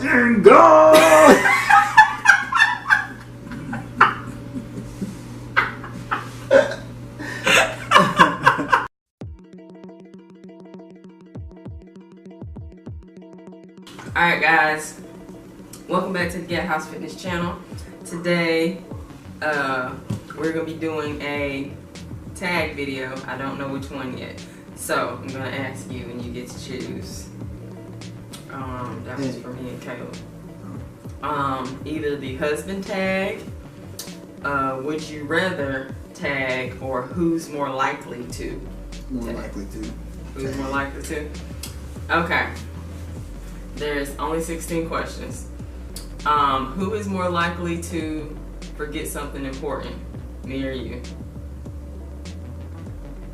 And go! Alright guys, welcome back to the GatHouseFitness channel. Today, we're going to be doing a tag video. I don't know which one yet. So, I'm going to ask you and you get to choose. That was for me and Caleb. Either the husband tag, would you rather tag, or who's more likely to More tag? likely to. Who's more likely to? Okay. There's only 16 questions. Who is more likely to forget something important? Me or you?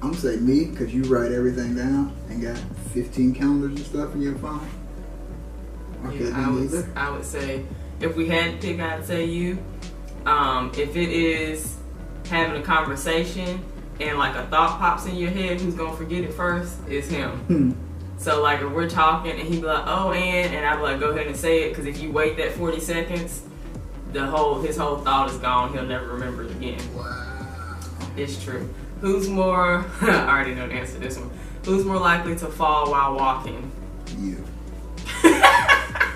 I'm gonna say me, because you write everything down and got 15 calendars and stuff in your phone. Okay, Yeah, I would say, if we had to pick, I'd say you. If it is having a conversation and like a thought pops in your head, who's gonna forget it first is him. So like if we're talking and he'd be like, oh, and I'd be like, go ahead and say it, because if you wait that 40 seconds, his whole thought is gone. He'll never remember it again. Wow. It's true. Who's more, I already know the answer to this one. Who's more likely to fall while walking? You.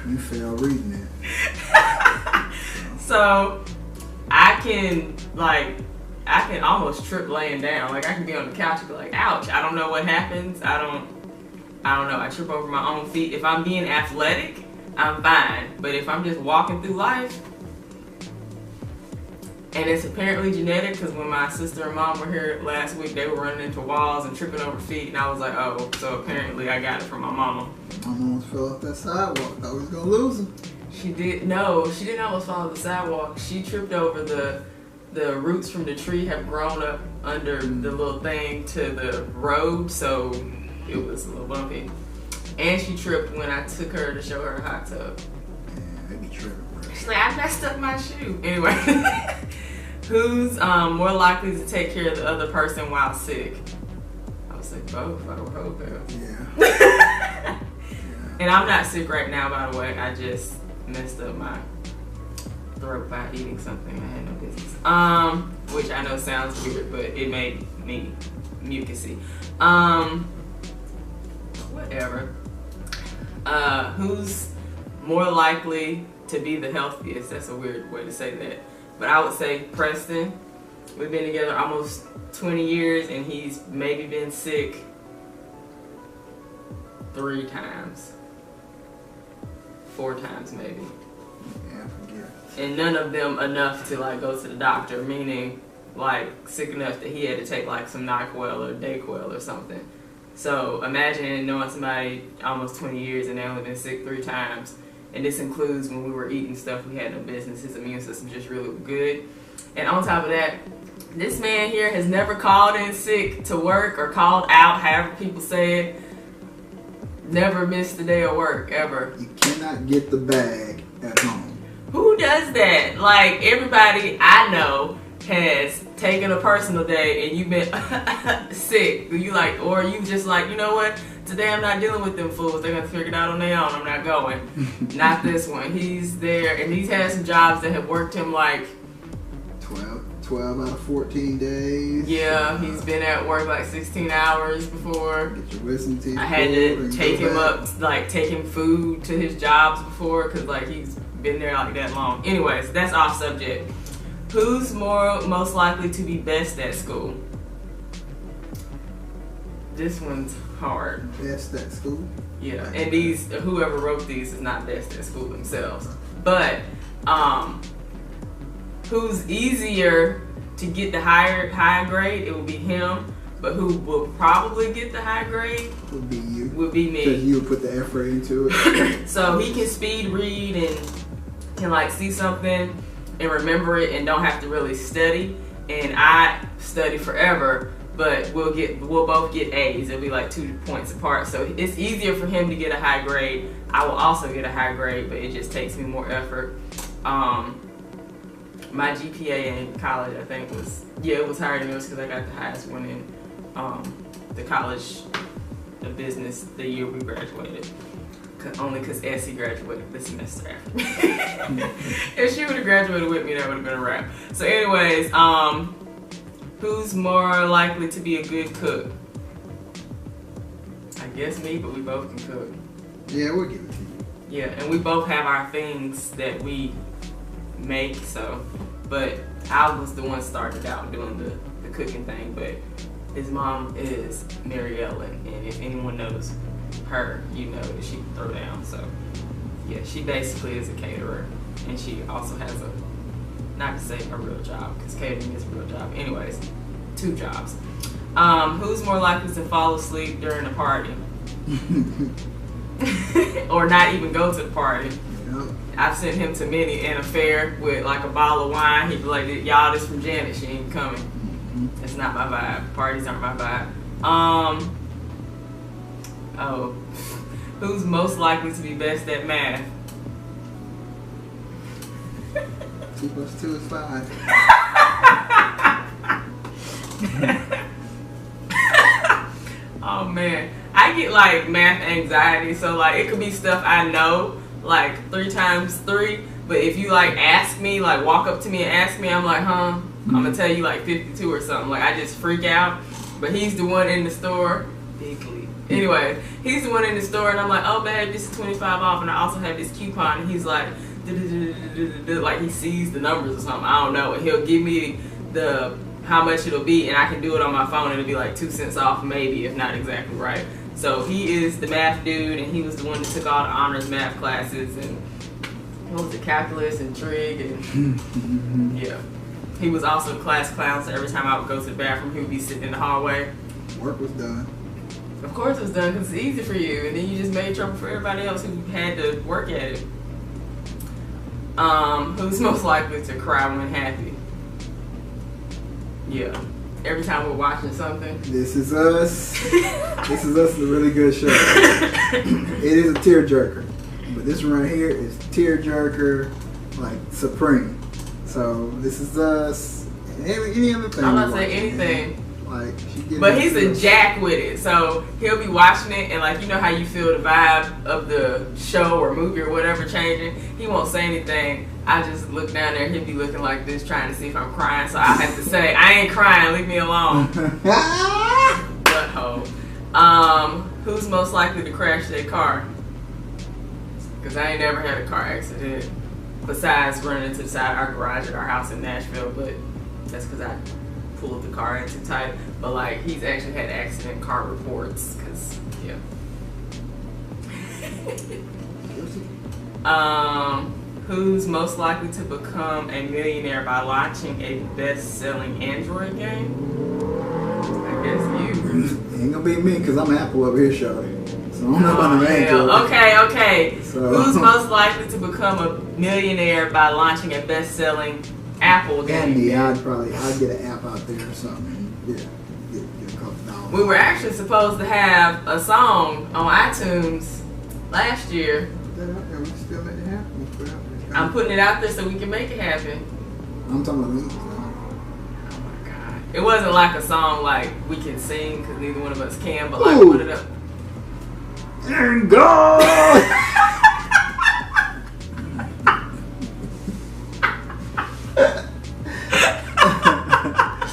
You failed reading it. So I can almost trip laying down. Like I can be on the couch and be like, ouch, I don't know what happens. I don't know. I trip over my own feet. If I'm being athletic, I'm fine. But if I'm just walking through life, and it's apparently genetic, because when my sister and mom were here last week, they were running into walls and tripping over feet, and I was like, oh, so apparently I got it from my mama. Mama almost fell off that sidewalk. Thought we was gonna lose him. She didn't almost fall off the sidewalk. She tripped over the roots from the tree have grown up under the little thing to the road, so it was a little bumpy. And she tripped when I took her to show her a hot tub. Yeah, they be tripping, bro. She's like, I messed up my shoe. Anyway, who's more likely to take care of the other person while sick? I would say both. I would hope. Yeah. And I'm not sick right now, by the way. I just messed up my throat by eating something I had no business. Which I know sounds weird, but it made me mucusy. Whatever. Who's more likely to be the healthiest? That's a weird way to say that. But I would say Preston. We've been together almost 20 years and he's maybe been sick 3 times. 4 times maybe. Yeah, I forget. And none of them enough to like go to the doctor, meaning like sick enough that he had to take like some NyQuil or Dayquil or something. So imagine knowing somebody almost 20 years and they only been sick 3 times. And this includes when we were eating stuff we had no business. His immune system just really good. And on top of that, this man here has never called in sick to work or called out, however people say it. Never missed a day of work, ever. You cannot get the bag at home. Who does that? Like, everybody I know has taken a personal day and you've been sick. You like, or you just like, you know what? Today I'm not dealing with them fools. They're gonna figure it out on their own. I'm not going. Not this one. He's there, and he's had some jobs that have worked him like 12 out of 14 days. Yeah, he's been at work like 16 hours before. Get your wisdom teeth. I had to take him up, like take him food to his jobs before, because like he's been there like that long. Anyways, that's off subject. Who's most likely to be best at school? This one's hard. Best at school? Yeah, and whoever wrote these is not best at school themselves. But who's easier to get the high grade? It would be him. But who will probably get the high grade? Would be you. Would be me. Because you would put the effort into it. So he can speed read and can like see something and remember it and don't have to really study. And I study forever, but we'll both get A's. It'll be like 2 points apart. So it's easier for him to get a high grade. I will also get a high grade, but it just takes me more effort. My GPA in college, I think it was higher than yours because I got the highest one in the college of business the year we graduated. only because Essie graduated this semester after me. If she would have graduated with me, that would have been a wrap. So anyways, who's more likely to be a good cook? I guess me, but we both can cook. Yeah, we'll give it to you. Yeah, and we both have our things that we make, so, but I was the one started out doing the cooking thing, but his mom is Mary Ellen, and if anyone knows her, you know that she can throw down. So yeah, she basically is a caterer, and she also has a, not to say a real job, because catering is a real job. Anyways, 2 jobs. Who's more likely to fall asleep during a party? Or not even go to the party? Yep. I've sent him to many an affair with like a bottle of wine. He'd be like, y'all, this from Janet, she ain't coming. It's not my vibe. Parties aren't my vibe. Oh, who's most likely to be best at math? 2 + 2 is 5. Oh man, I get like math anxiety, so like it could be stuff I know, like 3 times 3, but if you like ask me, like walk up to me and ask me, I'm like, huh? I'm gonna tell you like 52 or something. Like I just freak out. But he's the one in the store. Bigly. Anyway, he's the one in the store, and I'm like, oh babe, this is 25 off, and I also have this coupon. And he's like, like he sees the numbers or something. I don't know. And he'll give me the how much it'll be, and I can do it on my phone. And it'll be like 2 cents off, maybe, if not exactly right. So he is the math dude, and he was the one that took all the honors math classes and what was it, calculus and trig, and yeah. He was also a class clown, so every time I would go to the bathroom, he would be sitting in the hallway. Work was done. Of course it was done, because it's easy for you, and then you just made trouble for everybody else who had to work at it. Who's most likely to cry when happy? Yeah. Every time we're watching something. This Is Us. This Is Us is a really good show. It is a tearjerker. But this one right here is tearjerker, like, supreme. So This Is Us, any other thing. I'm not saying anything. Like, but he's a jack with it, so he'll be watching it, and like, you know how you feel the vibe of the show or movie or whatever changing. He won't say anything. I just look down there, he'll be looking like this, trying to see if I'm crying. So I have to say, I ain't crying, leave me alone. Butthole. Who's most likely to crash their car? Because I ain't never had a car accident besides running into the side of our garage at our house in Nashville, but that's because I pulled the car in too tight. But like, he's actually had accident car reports, because yeah. Who's most likely to become a millionaire by launching a best-selling Android game? I guess you. Ain't gonna be me, because I'm Apple over here, shorty. So I don't know about the Android. Okay. So. Who's most likely to become a millionaire by launching a best-selling Apple game? And me, I'd get an app out there or something. Yeah, get a couple dollars. We were actually supposed to have a song on iTunes last year. We still let it happen. I'm putting it out there so we can make it happen. I'm talking about me. Oh my God. It wasn't like a song like we can sing, because neither one of us can, but like put it up. And go!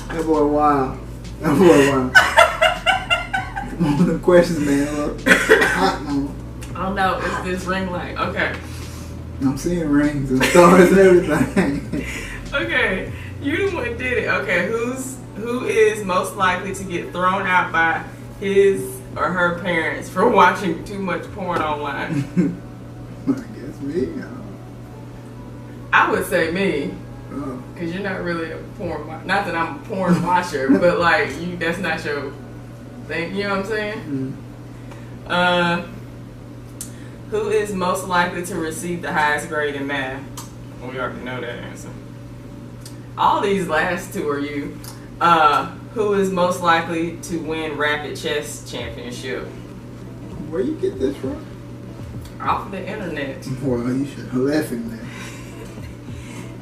That boy wild. Come on, the questions, man. Look. Hot, mama. Oh no, it's this ring light. Okay. I'm seeing rings and stars and everything. Okay, you the one did it. Okay, who is most likely to get thrown out by his or her parents for watching too much porn online? I guess me. I would say me, Oh. because you're not really a porn. Not that I'm a porn watcher, but like that's not your thing. You know what I'm saying? Mm. Who is most likely to receive the highest grade in math? Well, we already know that answer. All these last 2 are you. Who is most likely to win rapid chess championship? Where you get this from? Off the internet. Well, you should have left him there.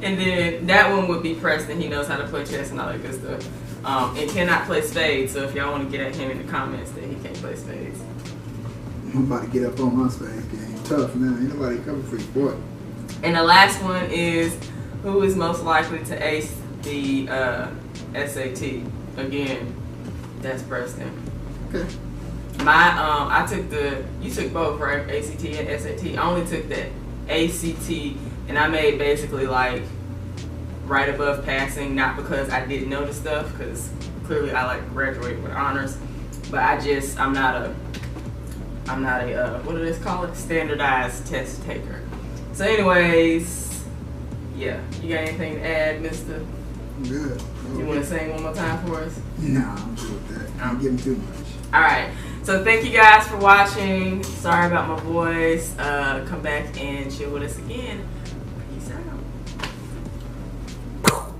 And then that one would be Preston. He knows how to play chess and all that good stuff. And cannot play spades. So if y'all want to get at him in the comments that he can't play spades. I'm about to get up on my spades game. tough now. Ain't nobody coming for you, boy. And the last one is, who is most likely to ace the SAT? Again, that's Preston. Okay. I took you took both, right? ACT and SAT. I only took the ACT, and I made basically like right above passing, not because I didn't know the stuff, because clearly I like graduate with honors, but I'm not a what do they call it? Standardized test taker. So anyways, yeah. You got anything to add, Mr.? I'm good. You want to sing one more time for us? Nah, I'm good with that. I'm giving too much. Alright. So thank you guys for watching. Sorry about my voice. Come back and chill with us again. Peace out.